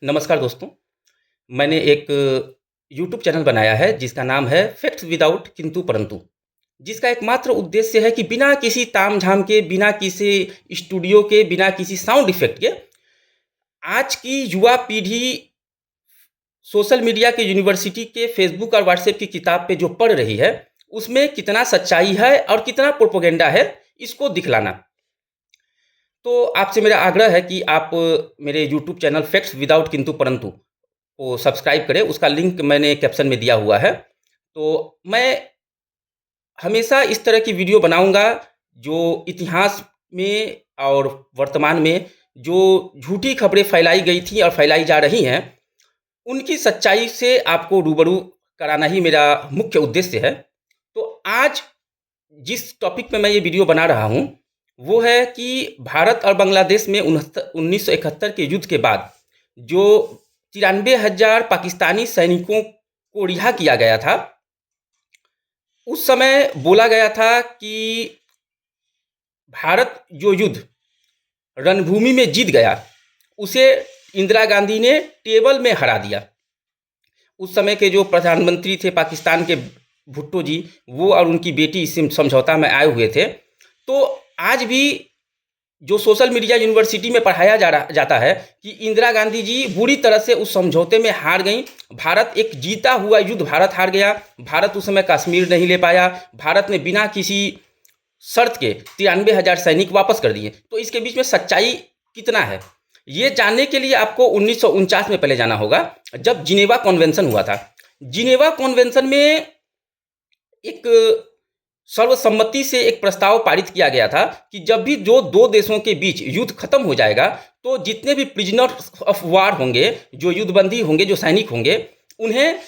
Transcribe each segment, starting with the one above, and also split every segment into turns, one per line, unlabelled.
नमस्कार दोस्तों। मैंने एक यूट्यूब चैनल बनाया है जिसका नाम है फैक्ट्स विदाउट किंतु परंतु, जिसका एकमात्र उद्देश्य है कि बिना किसी तामझाम के, बिना किसी स्टूडियो के, बिना किसी साउंड इफ़ेक्ट के आज की युवा पीढ़ी सोशल मीडिया के, यूनिवर्सिटी के, फ़ेसबुक और व्हाट्सएप की किताब पे जो पढ़ रही है, उसमें कितना सच्चाई है और कितना प्रोपेगेंडा है, इसको दिखलाना। तो आपसे मेरा आग्रह है कि आप मेरे यूट्यूब चैनल फैक्ट्स विदाउट किंतु परंतु को सब्सक्राइब करें। उसका लिंक मैंने कैप्शन में दिया हुआ है। तो मैं हमेशा इस तरह की वीडियो बनाऊंगा जो इतिहास में और वर्तमान में जो झूठी खबरें फैलाई गई थी और फैलाई जा रही हैं, उनकी सच्चाई से आपको रूबरू कराना ही मेरा मुख्य उद्देश्य है। तो आज जिस टॉपिक पे मैं ये वीडियो बना रहा हूँ, वो है कि भारत और बांग्लादेश में 1971 के युद्ध के बाद जो 93,000 पाकिस्तानी सैनिकों को रिहा किया गया था, उस समय बोला गया था कि भारत जो युद्ध रणभूमि में जीत गया, उसे इंदिरा गांधी ने टेबल में हरा दिया। उस समय के जो प्रधानमंत्री थे पाकिस्तान के, भुट्टो जी, वो और उनकी बेटी इस समझौता में आए हुए थे। तो आज भी जो सोशल मीडिया यूनिवर्सिटी में पढ़ाया जाता है कि इंदिरा गांधी जी बुरी तरह से उस समझौते में हार गईं। भारत एक जीता हुआ युद्ध भारत हार गया। भारत उस समय कश्मीर नहीं ले पाया। भारत ने बिना किसी शर्त के 93,000 सैनिक वापस कर दिए। तो इसके बीच में सच्चाई कितना है, ये जानने के लिए आपको 1949 में पहले जाना होगा, जब जिनेवा कन्वेंशन हुआ था। जिनेवा कन्वेंशन में एक सर्वसम्मति से एक प्रस्ताव पारित किया गया था कि जब भी जो दो देशों के बीच युद्ध खत्म हो जाएगा, तो जितने भी प्रिजनर ऑफ वार होंगे, जो युद्धबंदी होंगे, जो सैनिक होंगे, उन्हें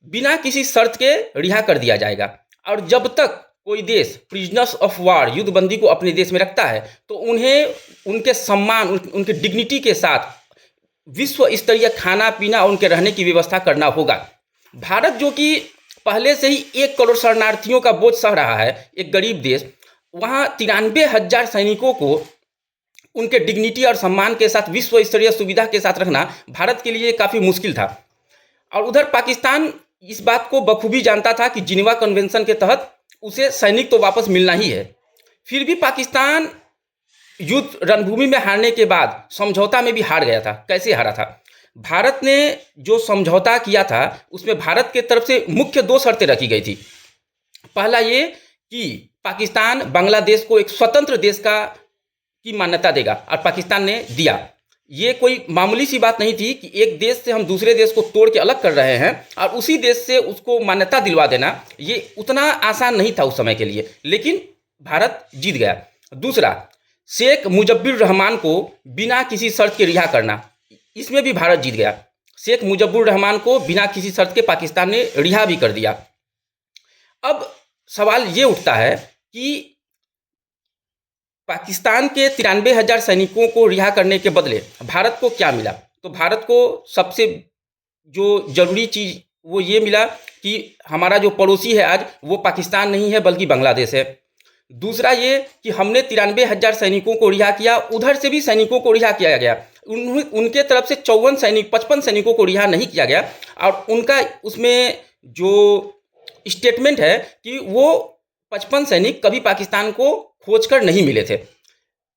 बिना किसी शर्त के रिहा कर दिया जाएगा। और जब तक कोई देश प्रिजनर्स ऑफ वार, युद्धबंदी को अपने देश में रखता है, तो उन्हें उनके सम्मान, उनके डिग्निटी के साथ विश्व स्तरीय खाना पीना और उनके रहने की व्यवस्था करना होगा। भारत जो कि पहले से ही 1 करोड़ शरणार्थियों का बोझ सह रहा है, एक गरीब देश, वहाँ 93,000 सैनिकों को उनके डिग्निटी और सम्मान के साथ, विश्व स्तरीय सुविधा के साथ रखना भारत के लिए काफ़ी मुश्किल था। और उधर पाकिस्तान इस बात को बखूबी जानता था कि जिनेवा कन्वेंशन के तहत उसे सैनिक तो वापस मिलना ही है। फिर भी पाकिस्तान युद्ध रणभूमि में हारने के बाद समझौता में भी हार गया था। कैसे हारा था? भारत ने जो समझौता किया था, उसमें भारत के तरफ से मुख्य 2 शर्तें रखी गई थी। पहला ये कि पाकिस्तान बांग्लादेश को एक स्वतंत्र देश की मान्यता देगा, और पाकिस्तान ने दिया। ये कोई मामूली सी बात नहीं थी कि एक देश से हम दूसरे देश को तोड़ के अलग कर रहे हैं और उसी देश से उसको मान्यता दिलवा देना, ये उतना आसान नहीं था उस समय के लिए, लेकिन भारत जीत गया। दूसरा, शेख मुजब्बिर रहमान को बिना किसी शर्त के रिहा करना, इसमें भी भारत जीत गया। शेख मुजब्बिर रहमान को बिना किसी शर्त के पाकिस्तान ने रिहा भी कर दिया। अब सवाल ये उठता है कि पाकिस्तान के 93,000 सैनिकों को रिहा करने के बदले भारत को क्या मिला? तो भारत को सबसे जो जरूरी चीज़ वो ये मिला कि हमारा जो पड़ोसी है आज, वो पाकिस्तान नहीं है बल्कि बांग्लादेश है। दूसरा ये कि हमने 93,000 सैनिकों को रिहा किया, उधर से भी सैनिकों को रिहा किया गया। उनके तरफ से 55 सैनिकों को रिहा नहीं किया गया, और उनका उसमें जो स्टेटमेंट है कि वो 55 सैनिक कभी पाकिस्तान को खोजकर नहीं मिले थे।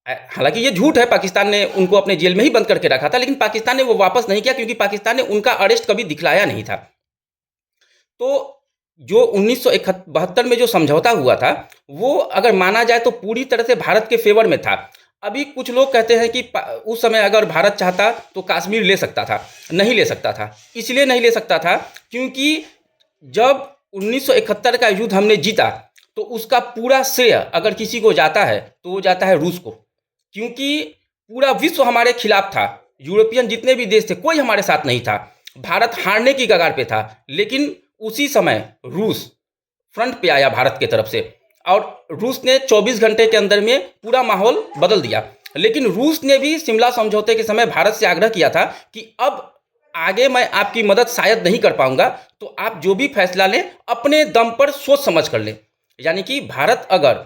हालांकि ये झूठ है, पाकिस्तान ने उनको अपने जेल में ही बंद करके रखा था, लेकिन पाकिस्तान ने वो वापस नहीं किया क्योंकि पाकिस्तान ने उनका अरेस्ट कभी दिखलाया नहीं था। तो जो 1972 में जो समझौता हुआ था, वो अगर माना जाए तो पूरी तरह से भारत के फेवर में था। अभी कुछ लोग कहते हैं कि उस समय अगर भारत चाहता तो कश्मीर ले सकता था। नहीं ले सकता था। इसलिए नहीं ले सकता था क्योंकि जब 1971 का युद्ध हमने जीता, तो उसका पूरा श्रेय अगर किसी को जाता है तो वो जाता है रूस को, क्योंकि पूरा विश्व हमारे खिलाफ था। यूरोपियन जितने भी देश थे, कोई हमारे साथ नहीं था। भारत हारने की कगार पे था, लेकिन उसी समय रूस फ्रंट पे आया भारत के तरफ से, और रूस ने 24 घंटे के अंदर में पूरा माहौल बदल दिया। लेकिन रूस ने भी शिमला समझौते के समय भारत से आग्रह किया था कि अब आगे मैं आपकी मदद शायद नहीं कर पाऊंगा, तो आप जो भी फैसला लें अपने दम पर सोच समझ कर लें। यानी कि भारत अगर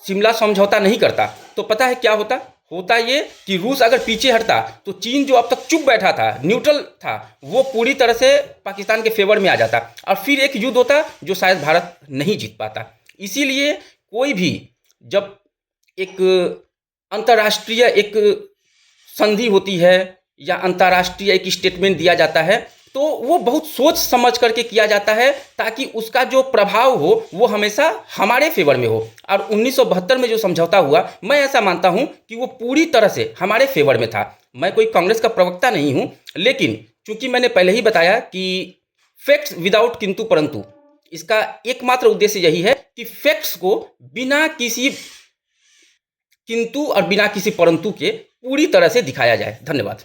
शिमला समझौता नहीं करता तो पता है क्या होता होता ये कि रूस अगर पीछे हटता तो चीन जो अब तक चुप बैठा था, न्यूट्रल था, वो पूरी तरह से पाकिस्तान के फेवर में आ जाता और फिर एक युद्ध होता जो शायद भारत नहीं जीत पाता। इसीलिए कोई भी जब एक अंतर्राष्ट्रीय एक संधि होती है या अंतर्राष्ट्रीय एक स्टेटमेंट दिया जाता है तो वो बहुत सोच समझ करके किया जाता है ताकि उसका जो प्रभाव हो वो हमेशा हमारे फेवर में हो। और 1972 में जो समझौता हुआ, मैं ऐसा मानता हूँ कि वो पूरी तरह से हमारे फेवर में था। मैं कोई कांग्रेस का प्रवक्ता नहीं हूँ, लेकिन चूंकि मैंने पहले ही बताया कि फैक्ट्स विदाउट किंतु परंतु, इसका एकमात्र उद्देश्य यही है कि फैक्ट्स को बिना किसी किंतु और बिना किसी परंतु के पूरी तरह से दिखाया जाए। धन्यवाद।